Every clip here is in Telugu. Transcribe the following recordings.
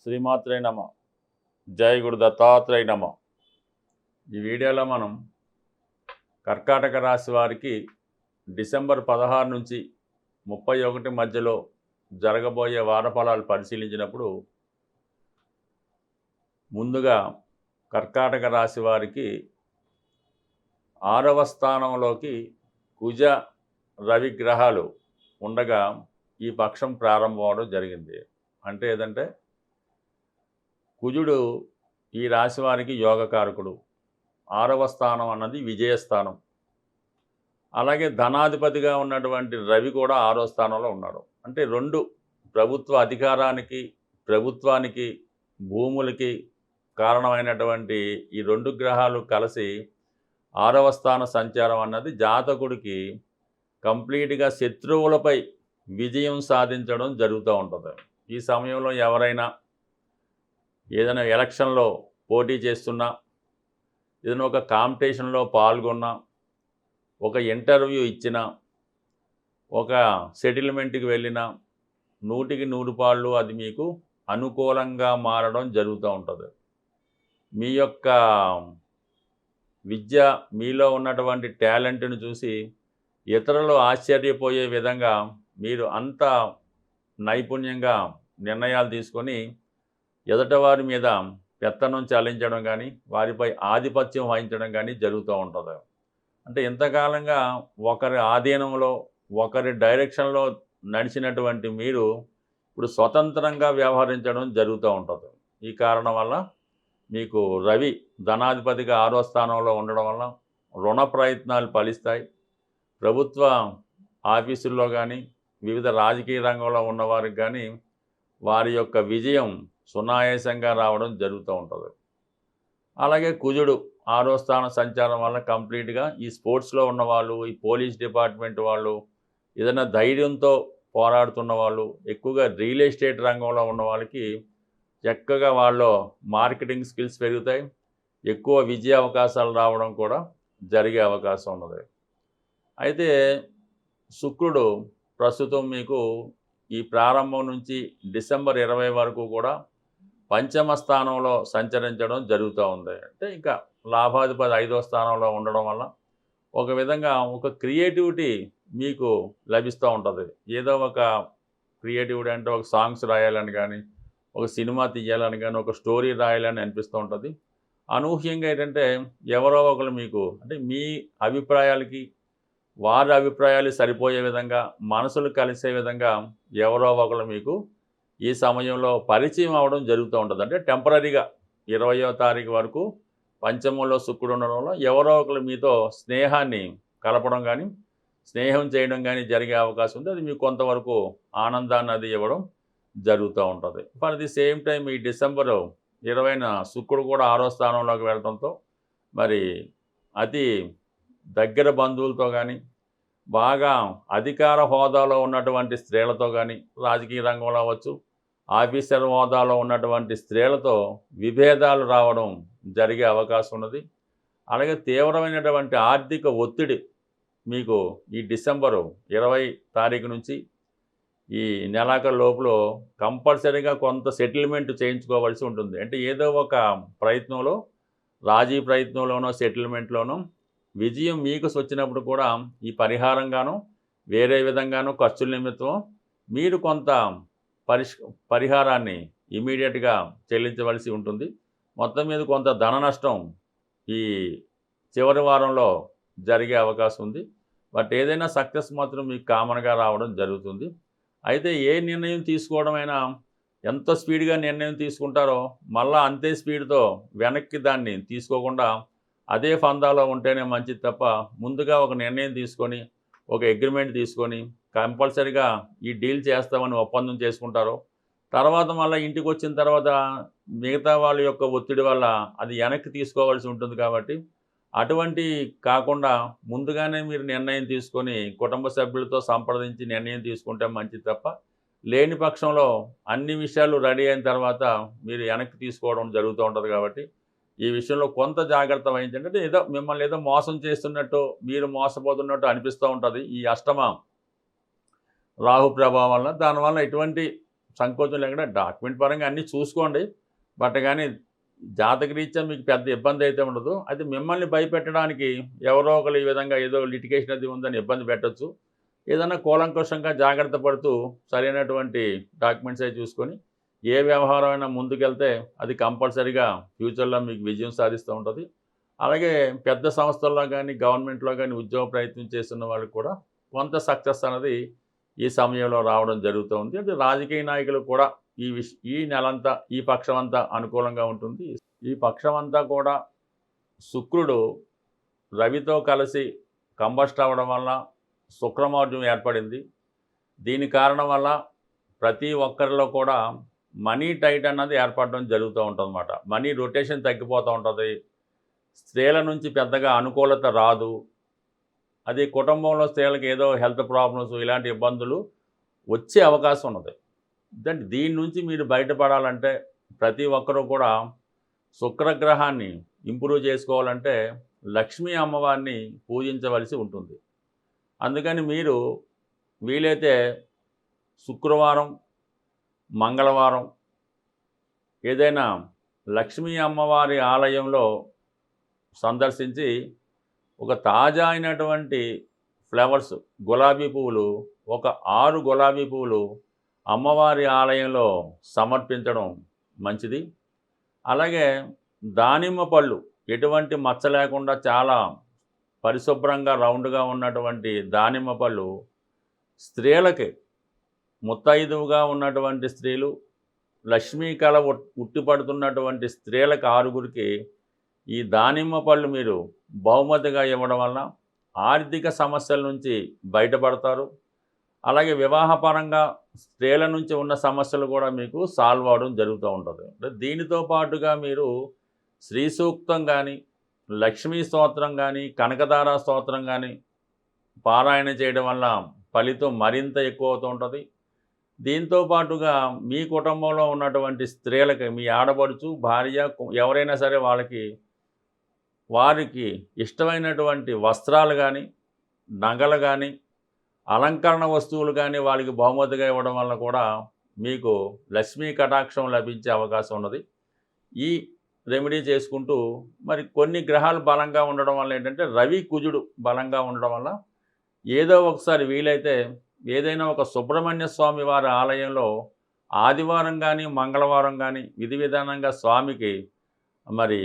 శ్రీమాత్రే నమ. జై గురు దత్తాత్రేయ నమ. ఈ వీడియోలో మనం కర్కాటక రాశి వారికి డిసెంబర్ 16 నుంచి 31 మధ్యలో జరగబోయే వారఫలాలు పరిశీలించినప్పుడు ముందుగా కర్కాటక రాశి వారికి 6వ స్థానంలోకి కుజ రవి గ్రహాలు ఉండగా ఈ పక్షం ప్రారంభం అవడం జరిగింది. అంటే ఏదంటే కుజుడు ఈ రాశి వారికి యోగకారకుడు. 6వ స్థానం అన్నది విజయస్థానం. అలాగే ధనాధిపతిగా ఉన్నటువంటి రవి కూడా 6వ స్థానంలో ఉన్నాడు. అంటే రెండు ప్రభుత్వ అధికారానికి, ప్రభుత్వానికి, భూములకి కారణమైనటువంటి ఈ రెండు గ్రహాలు కలిసి 6వ స్థాన సంచారం అన్నది జాతకుడికి కంప్లీట్గా శత్రువులపై విజయం సాధించడం జరుగుతూ ఉంటుంది. ఈ సమయంలో ఎవరైనా ఏదైనా ఎలక్షన్లో పోటీ చేస్తున్నా, ఏదైనా ఒక కాంపిటీషన్లో పాల్గొన్నా, ఒక ఇంటర్వ్యూ ఇచ్చినా, ఒక సెటిల్మెంట్కి వెళ్ళినా 100కి 100 పాళ్ళు అది మీకు అనుకూలంగా మారడం జరుగుతూ ఉంటుంది. మీ యొక్క విద్య, మీలో ఉన్నటువంటి టాలెంట్ను చూసి ఇతరులు ఆశ్చర్యపోయే విధంగా మీరు అంత నైపుణ్యంగా నిర్ణయాలు తీసుకొని ఎదుటివారి మీద పెత్తనం చెల్లించడం కానీ, వారిపై ఆధిపత్యం వహించడం కానీ జరుగుతూ ఉంటుంది. అంటే ఇంతకాలంగా ఒకరి ఆధీనంలో, ఒకరి డైరెక్షన్లో నడిచినటువంటి మీరు ఇప్పుడు స్వతంత్రంగా వ్యవహరించడం జరుగుతూ ఉంటుంది. ఈ కారణం వల్ల మీకు రవి ధనాధిపతిగా 6వ స్థానంలో ఉండడం వల్ల రుణ ప్రయత్నాలు ఫలిస్తాయి. ప్రభుత్వ ఆఫీసుల్లో కానీ, వివిధ రాజకీయ రంగంలో ఉన్నవారికి కానీ వారి యొక్క విజయం సునాయాసంగా రావడం జరుగుతూ ఉంటుంది. అలాగే కుజుడు 6వ స్థాన సంచారం వల్ల కంప్లీట్గా ఈ స్పోర్ట్స్లో ఉన్నవాళ్ళు, ఈ పోలీస్ డిపార్ట్మెంట్ వాళ్ళు, ఏదైనా ధైర్యంతో పోరాడుతున్న వాళ్ళు, ఎక్కువగా రియల్ ఎస్టేట్ రంగంలో ఉన్న వాళ్ళకి చక్కగా వాళ్ళు మార్కెటింగ్ స్కిల్స్ పెరుగుతాయి. ఎక్కువ విజయ అవకాశాలు రావడం కూడా జరిగే అవకాశం ఉన్నది. అయితే శుక్రుడు ప్రస్తుతం మీకు ఈ ప్రారంభం నుంచి డిసెంబర్ 20 వరకు కూడా పంచమ స్థానంలో సంచరించడం జరుగుతూ ఉంది. అంటే ఇంకా లాభాధిపతి 5వ స్థానంలో ఉండడం వల్ల ఒక విధంగా ఒక క్రియేటివిటీ మీకు లభిస్తూ ఉంటుంది. ఏదో ఒక క్రియేటివిటీ అంటే ఒక సాంగ్స్ రాయాలని కానీ, ఒక సినిమా తీయాలని కానీ, ఒక స్టోరీ రాయాలని అనిపిస్తూ ఉంటుంది. అనూహ్యంగా ఏంటంటే ఎవరో ఒకరు మీకు అంటే మీ అభిప్రాయాలకి వారి అభిప్రాయాలు సరిపోయే విధంగా, మనసులు కలిసే విధంగా ఎవరో ఒకరు మీకు ఈ సమయంలో పరిచయం అవ్వడం జరుగుతూ ఉంటుంది. అంటే టెంపరీగా 20వ తారీఖు వరకు పంచమంలో శుక్రుడు ఉండడం వల్ల ఎవరో ఒకరు మీతో స్నేహాన్ని కలపడం కానీ, స్నేహం చేయడం కానీ జరిగే అవకాశం ఉంది. అది మీకు కొంతవరకు ఆనందాన్ని అది ఇవ్వడం జరుగుతూ ఉంటుంది. ఫర్ ది సేమ్ టైం ఈ డిసెంబర్ 20న శుక్రుడు కూడా 6వ స్థానంలోకి వెళ్ళడంతో మరి అతి దగ్గర బంధువులతో కానీ, బాగా అధికార హోదాలో ఉన్నటువంటి స్త్రీలతో కానీ, రాజకీయ రంగంలో అవ్వచ్చు, ఆఫీసర్ హోదాలో ఉన్నటువంటి స్త్రీలతో విభేదాలు రావడం జరిగే అవకాశం ఉన్నది. అలాగే తీవ్రమైనటువంటి ఆర్థిక ఒత్తిడి మీకు ఈ డిసెంబరు 20 తారీఖు నుంచి ఈ నెలాఖరు లోపల కంపల్సరీగా కొంత సెటిల్మెంట్ చేయించుకోవాల్సి ఉంటుంది. అంటే ఏదో ఒక ప్రయత్నంలో, రాజీ ప్రయత్నంలోనో, సెటిల్మెంట్లోనో విజయం మీకు వచ్చినప్పుడు కూడా ఈ పరిహారంగాను, వేరే విధంగానూ ఖర్చుల నిమిత్తం మీరు కొంత పరిహారాన్ని ఇమీడియట్గా చెల్లించవలసి ఉంటుంది. మొత్తం మీద కొంత ధన నష్టం ఈ చివరి వారంలో జరిగే అవకాశం ఉంది. బట్ ఏదైనా సక్సెస్ మాత్రం మీకు కామన్గా రావడం జరుగుతుంది. అయితే ఏ నిర్ణయం తీసుకోవడమైనా ఎంత స్పీడ్గా నిర్ణయం తీసుకుంటారో మళ్ళీ అంతే స్పీడ్తో వెనక్కి దాన్ని తీసుకోకుండా అదే ఫందాలో ఉంటేనే మంచిది తప్ప, ముందుగా ఒక నిర్ణయం తీసుకొని, ఒక అగ్రిమెంట్ తీసుకొని కంపల్సరీగా ఈ డీల్ చేస్తామని ఒప్పందం చేసుకుంటారో, తర్వాత మళ్ళీ ఇంటికి వచ్చిన తర్వాత మిగతా వాళ్ళ యొక్క ఒత్తిడి వల్ల అది వెనక్కి తీసుకోవాల్సి ఉంటుంది. కాబట్టి అటువంటి కాకుండా ముందుగానే మీరు నిర్ణయం తీసుకొని కుటుంబ సభ్యులతో సంప్రదించి నిర్ణయం తీసుకుంటే మంచిది తప్ప, లేని పక్షంలో అన్ని విషయాలు రెడీ అయిన తర్వాత మీరు వెనక్కి తీసుకోవడం జరుగుతూ ఉంటుంది. కాబట్టి ఈ విషయంలో కొంత జాగ్రత్త వహించండి. అంటే ఏదో మిమ్మల్ని ఏదో మోసం చేస్తున్నట్టు, మీరు మోసపోతున్నట్టు అనిపిస్తూ ఉంటుంది ఈ అష్టమ రాహు ప్రభావం వల్ల. దానివల్ల ఎటువంటి సంకోచం లేకుండా డాక్యుమెంట్ పరంగా అన్నీ చూసుకోండి. బట్ కానీ జాతకరీత్యా మీకు పెద్ద ఇబ్బంది అయితే ఉండదు. అయితే మిమ్మల్ని భయపెట్టడానికి ఎవరో ఒకరు ఈ విధంగా ఏదో లిటిగేషన్ అది ఉందని ఇబ్బంది పెట్టొచ్చు. ఏదైనా కూలంకషంగా జాగ్రత్త పడుతూ సరైనటువంటి డాక్యుమెంట్స్ అవి చూసుకొని ఏ వ్యవహారమైనా ముందుకెళ్తే అది కంపల్సరీగా ఫ్యూచర్లో మీకు విజయం సాధిస్తూ ఉంటుంది. అలాగే పెద్ద సంస్థల్లో కానీ గవర్నమెంట్లో కానీ ఉద్యోగ ప్రయత్నం చేస్తున్న వాళ్ళకి కూడా కొంత సక్సెస్ అనేది ఈ సమయంలో రావడం జరుగుతుంది. అంటే రాజకీయ నాయకులు కూడా ఈ నెలంతా ఈ పక్షం అంతా అనుకూలంగా ఉంటుంది. ఈ పక్షం అంతా కూడా శుక్రుడు రవితో కలిసి కంబస్ట్ అవ్వడం వల్ల శుక్రమౌఢ్యం ఏర్పడింది. దీని కారణం వల్ల ప్రతి ఒక్కరిలో కూడా మనీ టైట్ అన్నది ఏర్పడడం జరుగుతూ ఉంటుందన్నమాట. మనీ రొటేషన్ తగ్గిపోతూ ఉంటుంది. స్త్రీల నుంచి పెద్దగా అనుకూలత రాదు. అది కుటుంబంలో స్త్రీలకు ఏదో హెల్త్ ప్రాబ్లమ్స్ ఇలాంటి ఇబ్బందులు వచ్చే అవకాశం ఉన్నది. దీని నుంచి మీరు బయటపడాలంటే ప్రతి ఒక్కరూ కూడా శుక్రగ్రహాన్ని ఇంప్రూవ్ చేసుకోవాలంటే లక్ష్మీ అమ్మవారిని పూజించవలసి ఉంటుంది. అందుకని మీరు వీలైతే శుక్రవారం, మంగళవారం ఏదైనా లక్ష్మీ అమ్మవారి ఆలయంలో సందర్శించి ఒక తాజా అయినటువంటి ఫ్లవర్స్ గులాబీ పువ్వులు ఒక 6 గులాబీ పువ్వులు అమ్మవారి ఆలయంలో సమర్పించడం మంచిది. అలాగే దానిమ్మ పళ్ళు ఎటువంటి మచ్చ లేకుండా చాలా పరిశుభ్రంగా రౌండ్గా ఉన్నటువంటి దానిమ్మ పళ్ళు స్త్రీలకి ముత్తైదువుగా ఉన్నటువంటి స్త్రీలు లక్ష్మీ కళ ఉట్టిపడుతున్నటువంటి స్త్రీలకు 6గురికి ఈ దానిమ్మ పళ్ళు మీరు బహుమతిగా ఇవ్వడం వల్ల ఆర్థిక సమస్యల నుంచి బయటపడతారు. అలాగే వివాహపరంగా స్త్రీల నుంచి ఉన్న సమస్యలు కూడా మీకు సాల్వ్ అవడం జరుగుతూ ఉంటుంది. దీనితో పాటుగా మీరు శ్రీ సూక్తం కానీ, లక్ష్మీ స్తోత్రం కానీ, కనకదార స్తోత్రం కానీ పారాయణ చేయడం వల్ల ఫలితం మరింత ఎక్కువ అవుతూ ఉంటుంది. దీంతో పాటుగా మీ కుటుంబంలో ఉన్నటువంటి స్త్రీలకి మీ ఆడపడుచు, భార్య ఎవరైనా సరే వారికి ఇష్టమైనటువంటి వస్త్రాలు కానీ, నగలు కానీ, అలంకరణ వస్తువులు కానీ వాళ్ళకి బహుమతిగా ఇవ్వడం వల్ల కూడా మీకు లక్ష్మీ కటాక్షం లభించే అవకాశం ఉన్నది. ఈ రెమెడీ చేసుకుంటూ మరి కొన్ని గ్రహాలు బలంగా ఉండడం వల్ల ఏంటంటే రవి కుజుడు బలంగా ఉండడం వల్ల ఏదో ఒకసారి వీలైతే ఏదైనా ఒక సుబ్రహ్మణ్య స్వామి వారి ఆలయంలో ఆదివారం కానీ, మంగళవారం కానీ విధి విధానంగా స్వామికి మరి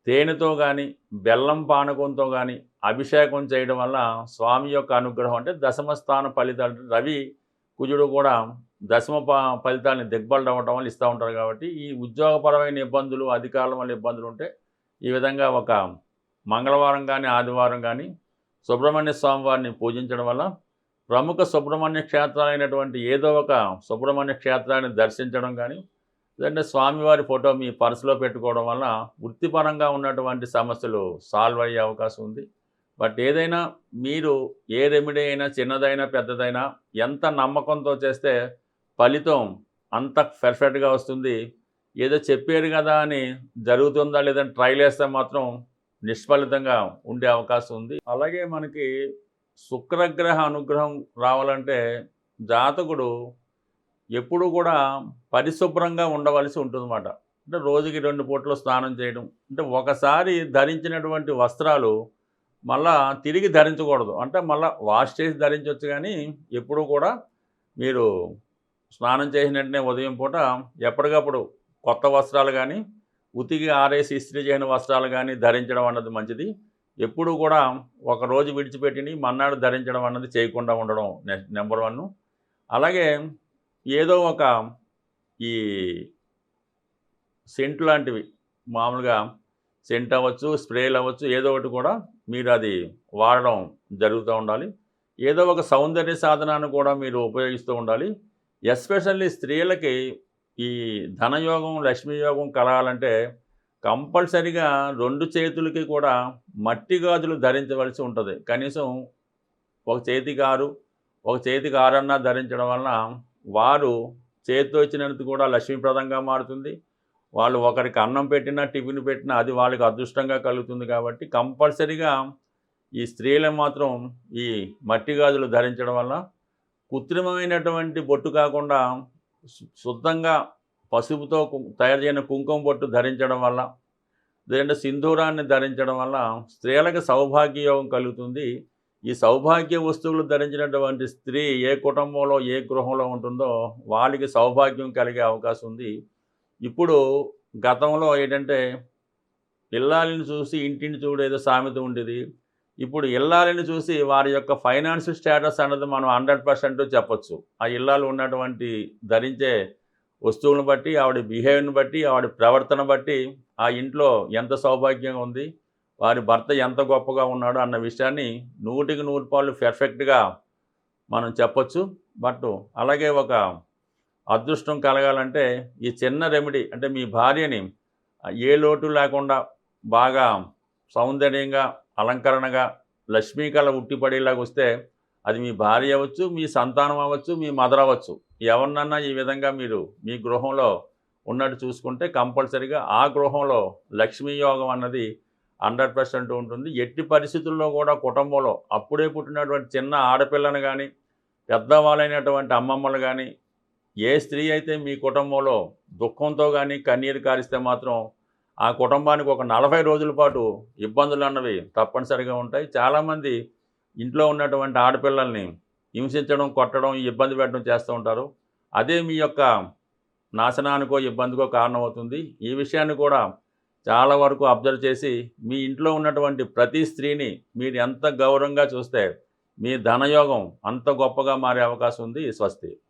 తేనెతో కానీ, బెల్లం పానకంతో కానీ అభిషేకం చేయడం వల్ల స్వామి యొక్క అనుగ్రహం అంటే దశమ స్థాన ఫలితాలు రవి కుజుడు కూడా దశమ ఫలితాలని దిగ్బలం అవ్వడం వల్ల ఇస్తూ ఉంటారు. కాబట్టి ఈ ఉద్యోగపరమైన ఇబ్బందులు, అధికారుల వల్ల ఇబ్బందులు ఉంటే ఈ విధంగా ఒక మంగళవారం కానీ, ఆదివారం కానీ సుబ్రహ్మణ్య స్వామి వారిని పూజించడం వల్ల ప్రముఖ సుబ్రహ్మణ్య క్షేత్రాలైనటువంటి ఏదో ఒక సుబ్రహ్మణ్య క్షేత్రాన్ని దర్శించడం కానీ, లేదంటే స్వామివారి ఫోటో మీ పర్సులో పెట్టుకోవడం వల్ల వృత్తిపరంగా ఉన్నటువంటి సమస్యలు సాల్వ్ అయ్యే అవకాశం ఉంది. బట్ ఏదైనా మీరు ఏ రెమెడీ అయినా చిన్నదైనా పెద్దదైనా ఎంత నమ్మకంతో చేస్తే ఫలితం అంత పర్ఫెక్ట్గా వస్తుంది. ఏదో చెప్పారు కదా అని జరుగుతుందా లేదని ట్రైల్ వేస్తే మాత్రం నిష్ఫలితంగా ఉండే అవకాశం ఉంది. అలాగే మనకి శుక్రగ్రహ అనుగ్రహం రావాలంటే జాతకుడు ఎప్పుడు కూడా పరిశుభ్రంగా ఉండవలసి ఉంటుందన్నమాట. అంటే రోజుకి 2 పూటలు స్నానం చేయడం, అంటే ఒకసారి ధరించినటువంటి వస్త్రాలు మళ్ళా తిరిగి ధరించకూడదు. అంటే మళ్ళీ వాష్ చేసి ధరించవచ్చు, కానీ ఎప్పుడూ కూడా మీరు స్నానం చేసిన వెంటనే ఉదయం పూట ఎప్పటికప్పుడు కొత్త వస్త్రాలు కానీ, ఉతికి ఆరేసి ఇస్త్రీ చేయని వస్త్రాలు కానీ ధరించడం అన్నది మంచిది. ఎప్పుడూ కూడా ఒకరోజు విడిచిపెట్టి మన్నాడు ధరించడం అన్నది చేయకుండా ఉండడం నెంబర్ 1. అలాగే ఏదో ఒక ఈ సెంట్ లాంటివి మామూలుగా సెంట్ అవ్వచ్చు, స్ప్రేలు అవ్వచ్చు, ఏదో ఒకటి కూడా మీరు అది వాడడం జరుగుతూ ఉండాలి. ఏదో ఒక సౌందర్య సాధనాన్ని కూడా మీరు ఉపయోగిస్తూ ఉండాలి. ఎస్పెషల్లీ స్త్రీలకి ఈ ధనయోగం, లక్ష్మీ యోగం కలగాలంటే కంపల్సరిగా 2 చేతులకి కూడా మట్టి గాజులు ధరించవలసి ఉంటుంది. కనీసం ఒక చేతికి 6, ఒక చేతికి 6 అన్నా ధరించడం వలన వారు చేతితో ఇచ్చినందుకు కూడా లక్ష్మీప్రదంగా మారుతుంది. వాళ్ళు ఒకరికి అన్నం పెట్టినా, టిఫిన్ పెట్టినా అది వాళ్ళకి అదృష్టంగా కలుగుతుంది. కాబట్టి కంపల్సరీగా ఈ స్త్రీలు మాత్రం ఈ మట్టి గాజులు ధరించడం వల్ల కృత్రిమమైనటువంటి బొట్టు కాకుండా శుద్ధంగా పసుపుతో తయారు చేయని కుంకుమ బొట్టు ధరించడం వల్ల, లేదంటే సింధూరాన్ని ధరించడం వల్ల స్త్రీలకు సౌభాగ్య యోగం కలుగుతుంది. ఈ సౌభాగ్య వస్తువులు ధరించినటువంటి స్త్రీ ఏ కుటుంబంలో, ఏ గృహంలో ఉంటుందో వాళ్ళకి సౌభాగ్యం కలిగే అవకాశం ఉంది. ఇప్పుడు గతంలో ఏంటంటే, ఇల్లాలిని చూసి ఇంటిని చూడు ఏదో సామెత ఉండేది. ఇప్పుడు ఇల్లాలిని చూసి వారి యొక్క ఫైనాన్షియల్ స్టేటస్ అన్నది మనం 100% చెప్పొచ్చు. ఆ ఇల్లాలు ఉన్నటువంటి ధరించే వస్తువులను బట్టి, ఆవిడ బిహేవియర్‌ని బట్టి, ఆవిడ ప్రవర్తన బట్టి, ఆ ఇంట్లో ఎంత సౌభాగ్యంగా ఉంది, వారి భర్త ఎంత గొప్పగా ఉన్నాడు అన్న విషయాన్ని 100కి 100 పర్ఫెక్ట్‌గా మనం చెప్పొచ్చు. బట్ అలాగే ఒక అదృష్టం కలగాలంటే ఈ చిన్న రెమెడీ అంటే మీ భార్యని ఏ లోటు లేకుండా బాగా సౌందర్యంగా, అలంకరణగా, లక్ష్మీ కళ ఉట్టిపడేలాగా వస్తే అది మీ భార్య అవ్వచ్చు, మీ సంతానం అవ్వచ్చు, మీ మదర్ అవ్వచ్చు. ఎవరినన్నా ఈ విధంగా మీరు మీ గృహంలో ఉన్నట్టు చూసుకుంటే కంపల్సరీగా ఆ గృహంలో లక్ష్మీ యోగం అన్నది 100% ఉంటుంది. ఎట్టి పరిస్థితుల్లో కూడా కుటుంబంలో అప్పుడే పుట్టినటువంటి చిన్న ఆడపిల్లను కానీ, పెద్దవాళ్ళైనటువంటి అమ్మమ్మలు కానీ, ఏ స్త్రీ అయితే మీ కుటుంబంలో దుఃఖంతో కానీ కన్నీరు కారిస్తే మాత్రం ఆ కుటుంబానికి ఒక 40 రోజుల పాటు ఇబ్బందులు అన్నవి తప్పనిసరిగా ఉంటాయి. చాలామంది ఇంట్లో ఉన్నటువంటి ఆడపిల్లల్ని హింసించడం, కొట్టడం, ఇబ్బంది పెట్టడం చేస్తూ ఉంటారు. అదే మీ యొక్క నాశనానికో, ఇబ్బందికో కారణమవుతుంది. ఈ విషయాన్ని కూడా చాలా వరకు అబ్జర్వ్ చేసి మీ ఇంట్లో ఉన్నటువంటి ప్రతి స్త్రీని మీరు ఎంత గౌరవంగా చూస్తే మీ ధనయోగం అంత గొప్పగా మారే అవకాశం ఉంది. స్వస్తి.